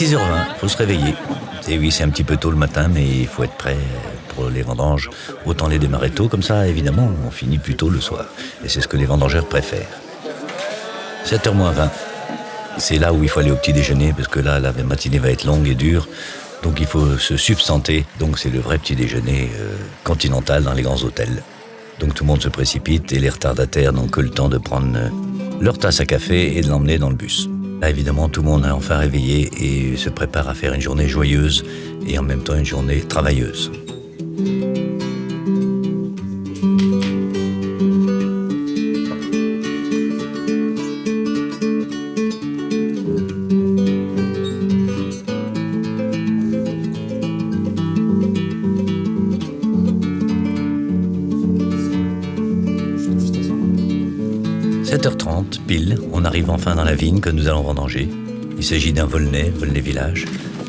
6h20, il faut se réveiller. Et oui, c'est un petit peu tôt le matin, mais il faut être prêt pour les vendanges. Autant les démarrer tôt, comme ça, évidemment, on finit plus tôt le soir. Et c'est ce que les vendangeurs préfèrent. 7h moins 20, c'est là où il faut aller au petit déjeuner, parce que là, la matinée va être longue et dure. Donc il faut se substanter. Donc c'est le vrai petit déjeuner continental dans les grands hôtels. Donc tout le monde se précipite et les retardataires n'ont que le temps de prendre leur tasse à café et de l'emmener dans le bus. Là, évidemment, tout le monde est enfin réveillé et se prépare à faire une journée joyeuse et en même temps une journée travailleuse. « 7h30, pile, on arrive enfin dans la vigne que nous allons vendanger. Il s'agit d'un Volnay village,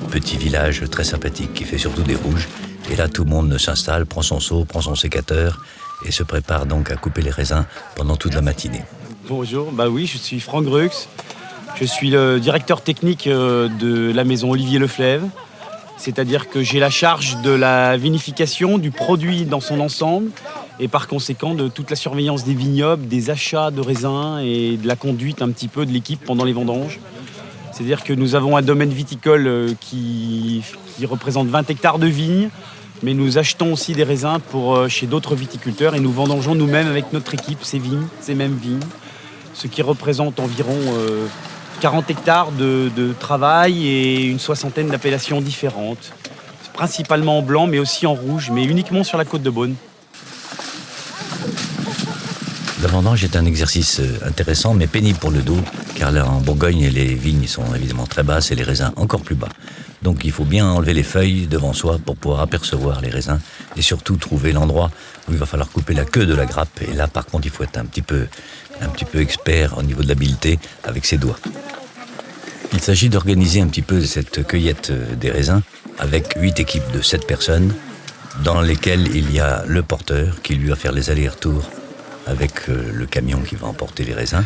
petit village très sympathique qui fait surtout des rouges. Et là, tout le monde s'installe, prend son seau, prend son sécateur et se prépare donc à couper les raisins pendant toute la matinée. Bonjour, oui, je suis Franck Greux. Je suis le directeur technique de la maison Olivier Leflève. C'est-à-dire que j'ai la charge de la vinification, du produit dans son ensemble et par conséquent de toute la surveillance des vignobles, des achats de raisins et de la conduite un petit peu de l'équipe pendant les vendanges. C'est-à-dire que nous avons un domaine viticole qui représente 20 hectares de vignes, mais nous achetons aussi des raisins chez d'autres viticulteurs et nous vendangeons nous-mêmes avec notre équipe ces mêmes vignes, ce qui représente environ 40 hectares de travail et une soixantaine d'appellations différentes, principalement en blanc mais aussi en rouge, mais uniquement sur la côte de Beaune. La vendange est un exercice intéressant mais pénible pour le dos, car là en Bourgogne les vignes sont évidemment très basses et les raisins encore plus bas. Donc il faut bien enlever les feuilles devant soi pour pouvoir apercevoir les raisins et surtout trouver l'endroit où il va falloir couper la queue de la grappe. Et là par contre il faut être un petit peu expert au niveau de l'habileté avec ses doigts. Il s'agit d'organiser un petit peu cette cueillette des raisins avec 8 équipes de 7 personnes dans lesquelles il y a le porteur qui lui va faire les allers-retours avec le camion qui va emporter les raisins.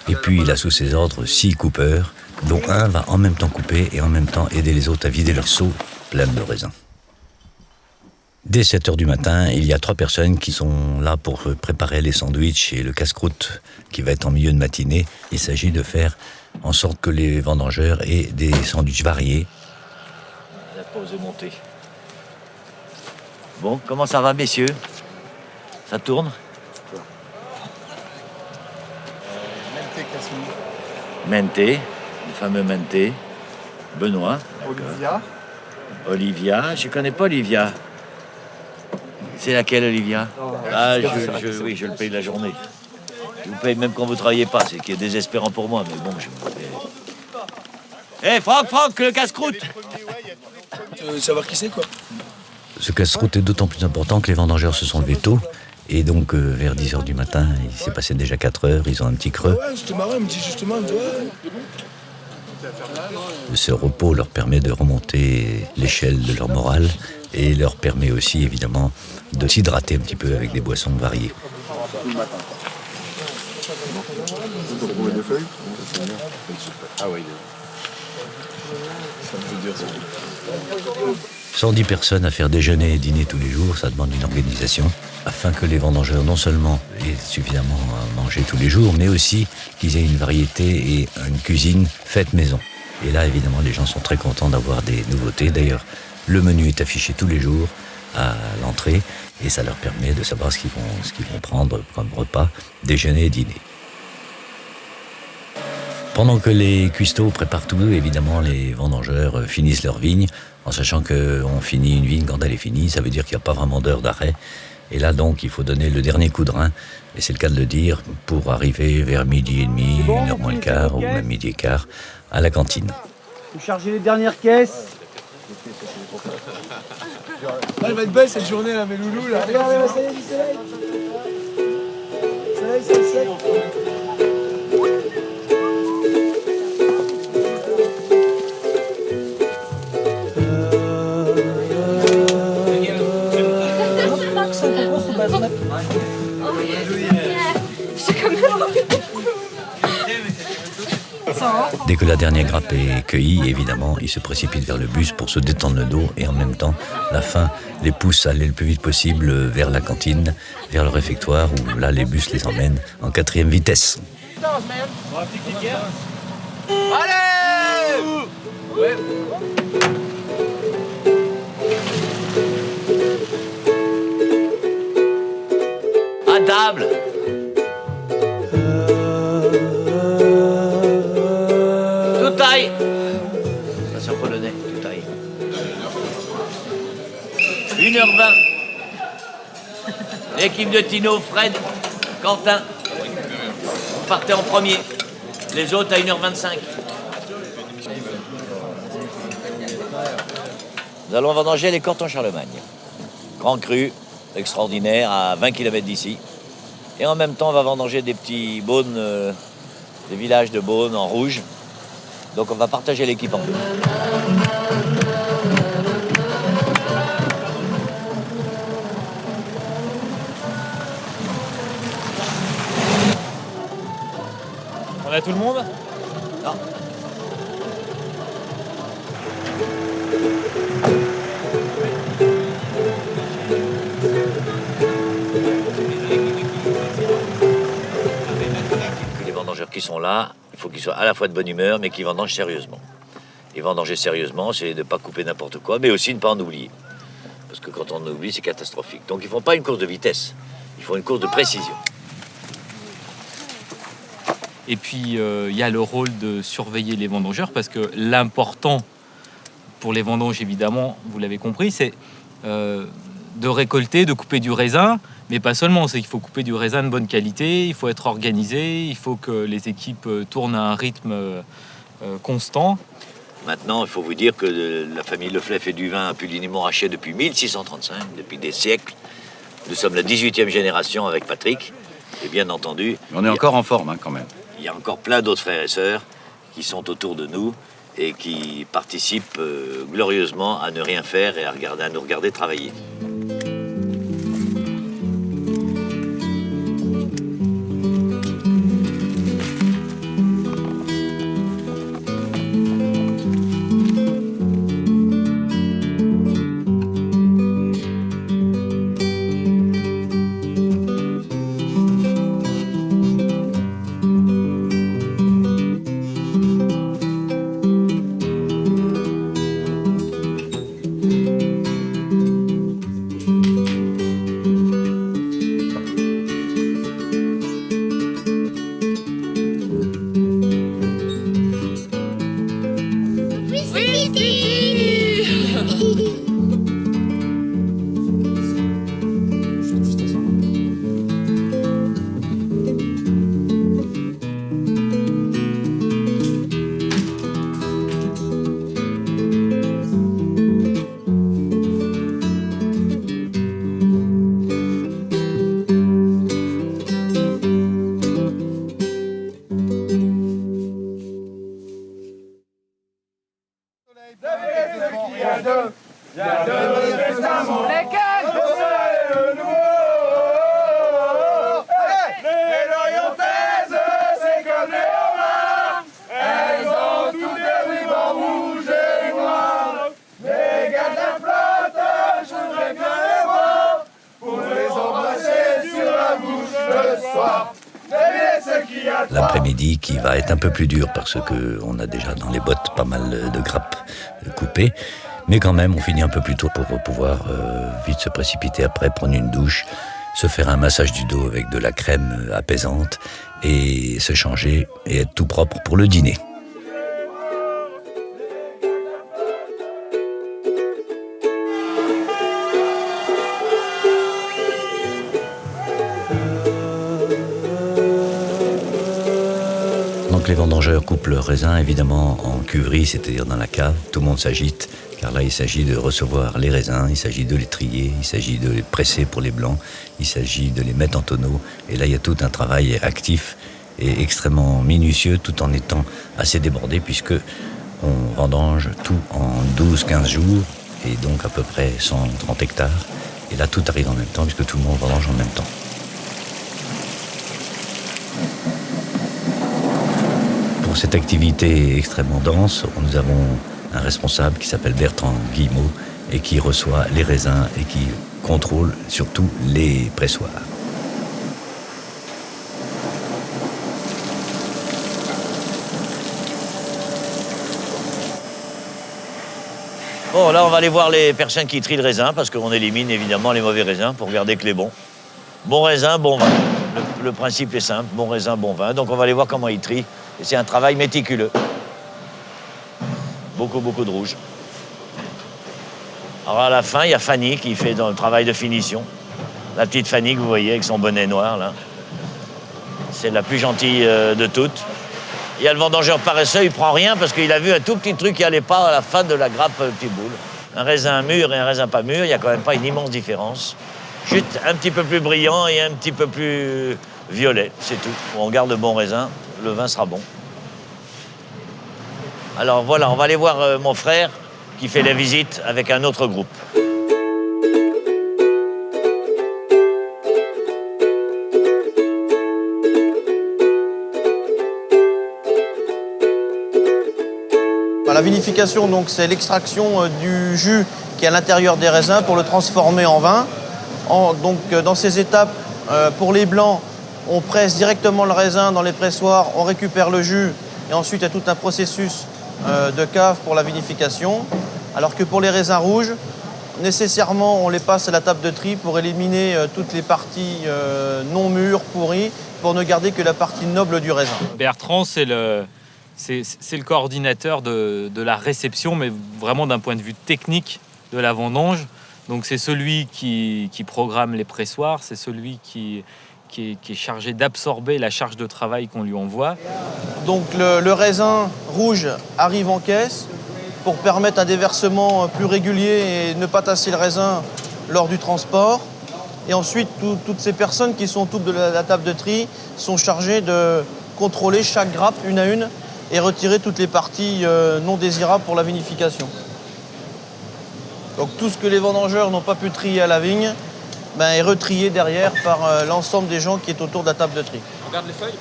Et puis il a sous ses ordres 6 coupeurs, dont un va en même temps couper et en même temps aider les autres à vider leurs seaux pleins de raisins. Dès 7h du matin, il y a 3 personnes qui sont là pour préparer les sandwichs et le casse-croûte qui va être en milieu de matinée. Il s'agit de faire en sorte que les vendangeurs aient des sandwichs variés. La pause est montée. Bon, comment ça va, messieurs? Ça tourne? Menté, le fameux Menté. Benoît. Olivia, je connais pas Olivia. C'est laquelle, Olivia? Oui, je le paye la journée. Je vous paye même quand vous travaillez pas, c'est qui est désespérant pour moi, mais bon, je me paye. Hé, Franck, le casse-croûte! Savoir qui c'est, quoi. Ce casse-croûte est d'autant plus important que les vendangeurs se sont levés tôt. Et donc, vers 10h du matin, il s'est passé déjà 4 heures, ils ont un petit creux. Ouais, c'était marrant, il me dit justement, Ce repos leur permet de remonter l'échelle de leur morale et leur permet aussi, évidemment, de s'hydrater un petit peu avec des boissons variées. Ah oui. Ça me veut dire ça. 110 personnes à faire déjeuner et dîner tous les jours, ça demande une organisation, afin que les vendangeurs non seulement aient suffisamment à manger tous les jours, mais aussi qu'ils aient une variété et une cuisine faite maison. Et là, évidemment, les gens sont très contents d'avoir des nouveautés. D'ailleurs, le menu est affiché tous les jours à l'entrée, et ça leur permet de savoir ce qu'ils vont prendre comme repas, déjeuner et dîner. Pendant que les cuistots préparent tout, évidemment, les vendangeurs finissent leur vigne, en sachant qu'on finit une vigne quand elle est finie, ça veut dire qu'il n'y a pas vraiment d'heure d'arrêt. Et là, donc, il faut donner le dernier coup de rein, et c'est le cas de le dire, pour arriver vers 12h30, 1h moins le quart, ou même 12h15, à la cantine. Vous chargez les dernières caisses. Elle va être belle cette journée, là, mes loulous, là. Regarde, ça y est, du soleil. Soleil. Så. Dès que la dernière grappe est cueillie, évidemment, ils se précipitent vers le bus pour se détendre le dos et en même temps, la faim les pousse à aller le plus vite possible vers la cantine, vers le réfectoire où là, les bus les emmènent en 4e vitesse. Allez! Ouais. À table! Tout taille! Ça c'est en polonais, tout taille. 1h20. L'équipe de Tino, Fred, Quentin, vous partez en premier. Les autres à 1h25. Nous allons vendanger les Cortons Charlemagne. Grand cru, extraordinaire, à 20 km d'ici. Et en même temps, on va vendanger des petits Beaunes, des villages de Beaune en rouge. Donc on va partager l'équipe en deux. On a tout le monde? Non. Les vendangeurs qui sont là, il faut qu'ils soient à la fois de bonne humeur, mais qu'ils vendangent sérieusement. Et vendanger sérieusement, c'est de ne pas couper n'importe quoi, mais aussi de ne pas en oublier. Parce que quand on en oublie, c'est catastrophique. Donc ils ne font pas une course de vitesse, ils font une course de précision. Et puis, il y a le rôle de surveiller les vendangeurs, parce que l'important pour les vendanges, évidemment, vous l'avez compris, c'est de récolter, de couper du raisin, mais pas seulement, c'est qu'il faut couper du raisin de bonne qualité, il faut être organisé, il faut que les équipes tournent à un rythme constant. Maintenant, il faut vous dire que la famille Leflaive fait du vin à Puligny-Montrachet depuis 1635, depuis des siècles. Nous sommes la 18e génération avec Patrick, et bien entendu... On est encore en forme, hein, quand même. Il y a encore plein d'autres frères et sœurs qui sont autour de nous et qui participent glorieusement à ne rien faire et à nous regarder travailler. L'après-midi qui va être un peu plus dur parce qu'on a déjà dans les bottes pas mal de grappes coupées. Mais quand même, on finit un peu plus tôt pour pouvoir vite se précipiter après, prendre une douche, se faire un massage du dos avec de la crème apaisante et se changer et être tout propre pour le dîner. Donc les vendangeurs coupent leurs raisins évidemment en cuverie, c'est-à-dire dans la cave. Tout le monde s'agite, car là il s'agit de recevoir les raisins, il s'agit de les trier, il s'agit de les presser pour les blancs, il s'agit de les mettre en tonneaux. Et là il y a tout un travail actif et extrêmement minutieux, tout en étant assez débordé, puisque on vendange tout en 12-15 jours, et donc à peu près 130 hectares. Et là tout arrive en même temps, puisque tout le monde vendange en même temps. Pour Pour cette activité extrêmement dense, nous avons un responsable qui s'appelle Bertrand Guillemot et qui reçoit les raisins et qui contrôle surtout les pressoirs. Bon, là, on va aller voir les personnes qui trient le raisin, parce qu'on élimine évidemment les mauvais raisins pour garder que les bons. Bon raisin, bon vin. Le principe est simple, bon raisin, bon vin. Donc on va aller voir comment ils trient. Et c'est un travail méticuleux. Beaucoup de rouge. Alors à la fin, il y a Fanny qui fait dans le travail de finition. La petite Fanny que vous voyez avec son bonnet noir, là. C'est la plus gentille de toutes. Il y a le vendangeur paresseux, il prend rien parce qu'il a vu un tout petit truc qui n'allait pas à la fin de la grappe petite boule. Un raisin mûr et un raisin pas mûr, il n'y a quand même pas une immense différence. Juste un petit peu plus brillant et un petit peu plus violet, c'est tout. On garde le bon raisin, le vin sera bon. Alors voilà, on va aller voir mon frère qui fait la visite avec un autre groupe. La vinification, donc, c'est l'extraction du jus qui est à l'intérieur des raisins pour le transformer en vin. Dans ces étapes, pour les blancs, on presse directement le raisin dans les pressoirs, on récupère le jus et ensuite il y a tout un processus de cave pour la vinification. Alors que pour les raisins rouges, nécessairement on les passe à la table de tri pour éliminer toutes les parties non mûres, pourries, pour ne garder que la partie noble du raisin. Bertrand, c'est le coordinateur de la réception, mais vraiment d'un point de vue technique de la vendange. Donc c'est celui qui programme les pressoirs, c'est celui qui est chargé d'absorber la charge de travail qu'on lui envoie. Donc le raisin rouge arrive en caisse pour permettre un déversement plus régulier et ne pas tasser le raisin lors du transport. Et ensuite, toutes ces personnes qui sont autour de la table de tri sont chargées de contrôler chaque grappe une à une et retirer toutes les parties non désirables pour la vinification. Donc tout ce que les vendangeurs n'ont pas pu trier à la vigne est retrié derrière par l'ensemble des gens qui est autour de la table de tri. On garde les feuilles?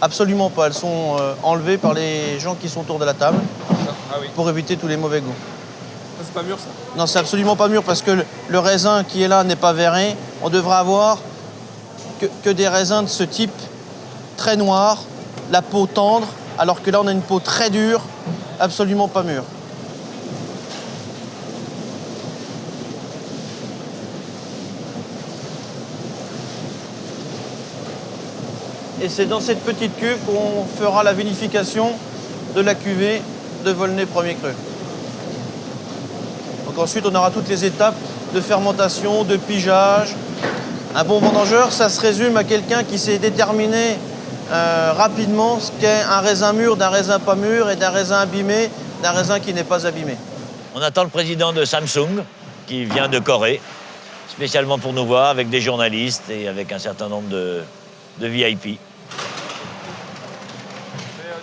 Absolument pas, elles sont enlevées par les gens qui sont autour de la table pour éviter tous les mauvais goûts. Ça, c'est pas mûr, ça? Non, c'est absolument pas mûr parce que le raisin qui est là n'est pas verré. On devrait avoir que des raisins de ce type, très noirs, la peau tendre, alors que là on a une peau très dure, absolument pas mûre. Et c'est dans cette petite cuve qu'on fera la vinification de la cuvée de Volnay premier cru. Donc ensuite on aura toutes les étapes de fermentation, de pigeage. Un bon vendangeur, ça se résume à quelqu'un qui sait déterminer rapidement ce qu'est un raisin mûr d'un raisin pas mûr et d'un raisin abîmé d'un raisin qui n'est pas abîmé. On attend le président de Samsung qui vient de Corée, spécialement pour nous voir avec des journalistes et avec un certain nombre de VIP. Et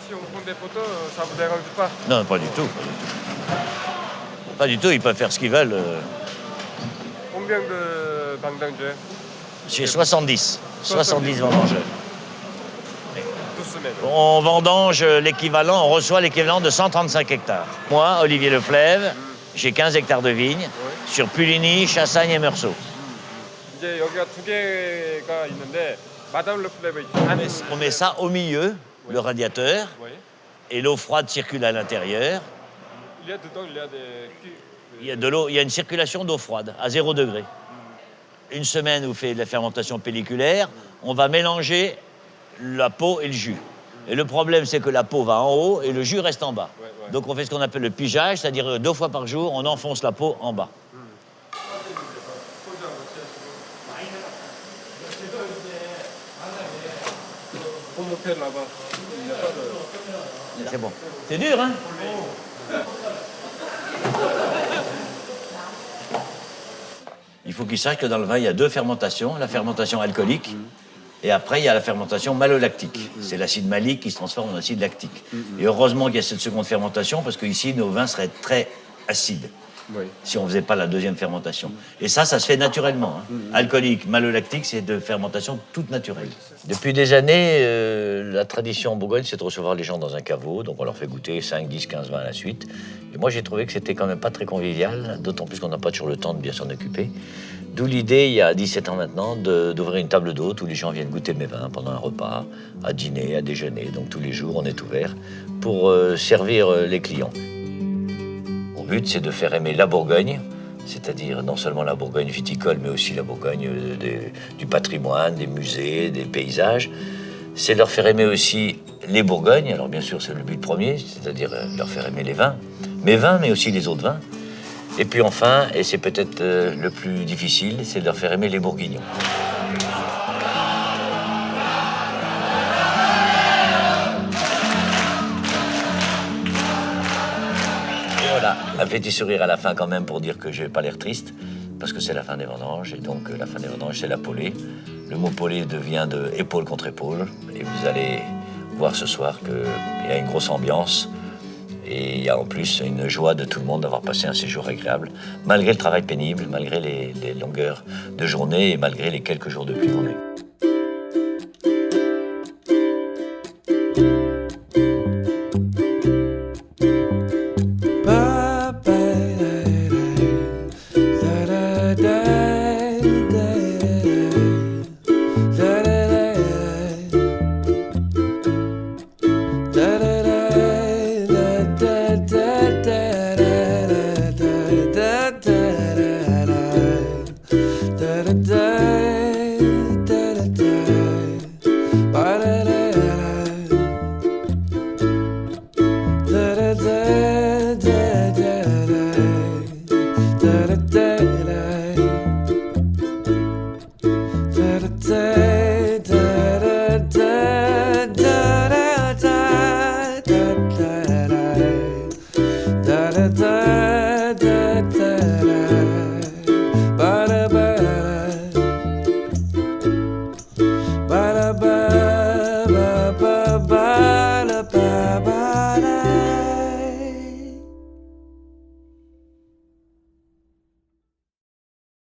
si on prend des photos, ça vous dérange pas? Non, pas du tout. Pas du tout, ils peuvent faire ce qu'ils veulent. Combien de vendangeurs? J'ai 70 vendangeurs. 12 semaines. On vendange l'équivalent, on reçoit l'équivalent de 135 hectares. Moi, Olivier Leflève, j'ai 15 hectares de vignes sur Puligny, Chassagne et Meursault. 이제 여기가 두 개가 있는데 마담 르플레브 On met ça au milieu, le radiateur, et l'eau froide circule à l'intérieur. Il y a dedans, il y a des... Il y a une circulation d'eau froide à 0 degré. Une semaine, vous faites de la fermentation pelliculaire, on va mélanger la peau et le jus. Et le problème, c'est que la peau va en haut et le jus reste en bas. Donc on fait ce qu'on appelle le pigeage, c'est-à-dire 2 fois par jour, on enfonce la peau en bas. Pour monter là-bas, il n'y a pas de... C'est bon. C'est dur, hein? Il faut qu'ils sachent que dans le vin, il y a 2 fermentations. La fermentation alcoolique et après, il y a la fermentation malolactique. C'est l'acide malique qui se transforme en acide lactique. Et heureusement qu'il y a cette seconde fermentation parce qu'ici, nos vins seraient très acides. Oui. si on ne faisait pas la deuxième fermentation. Et ça se fait naturellement. Hein. Alcoolique, malolactique, c'est de fermentation toute naturelle. Depuis des années, la tradition en Bourgogne, c'est de recevoir les gens dans un caveau. Donc on leur fait goûter 5, 10, 15 vins à la suite. Et moi, j'ai trouvé que c'était quand même pas très convivial, d'autant plus qu'on n'a pas toujours le temps de bien s'en occuper. D'où l'idée, il y a 17 ans maintenant, d'ouvrir une table d'hôtes où les gens viennent goûter mes vins pendant un repas, à dîner, à déjeuner. Donc tous les jours, on est ouvert pour servir les clients. Mon but, c'est de faire aimer la Bourgogne, c'est-à-dire non seulement la Bourgogne viticole, mais aussi la Bourgogne du patrimoine, des musées, des paysages. C'est leur faire aimer aussi les Bourgognes. Alors bien sûr, c'est le but premier, c'est-à-dire leur faire aimer les vins. Mes vins, mais aussi les autres vins. Et puis enfin, et c'est peut-être le plus difficile, c'est de leur faire aimer les Bourguignons. Et voilà, un petit sourire à la fin quand même pour dire que je n'ai pas l'air triste, parce que c'est la fin des vendanges, et donc la fin des vendanges, c'est la polée. Le mot polée devient de épaule contre épaule, et vous allez voir ce soir qu'il y a une grosse ambiance. Et il y a en plus une joie de tout le monde d'avoir passé un séjour agréable, malgré le travail pénible, malgré les longueurs de journée et malgré les quelques jours de pluie qu'on a eu. Da da da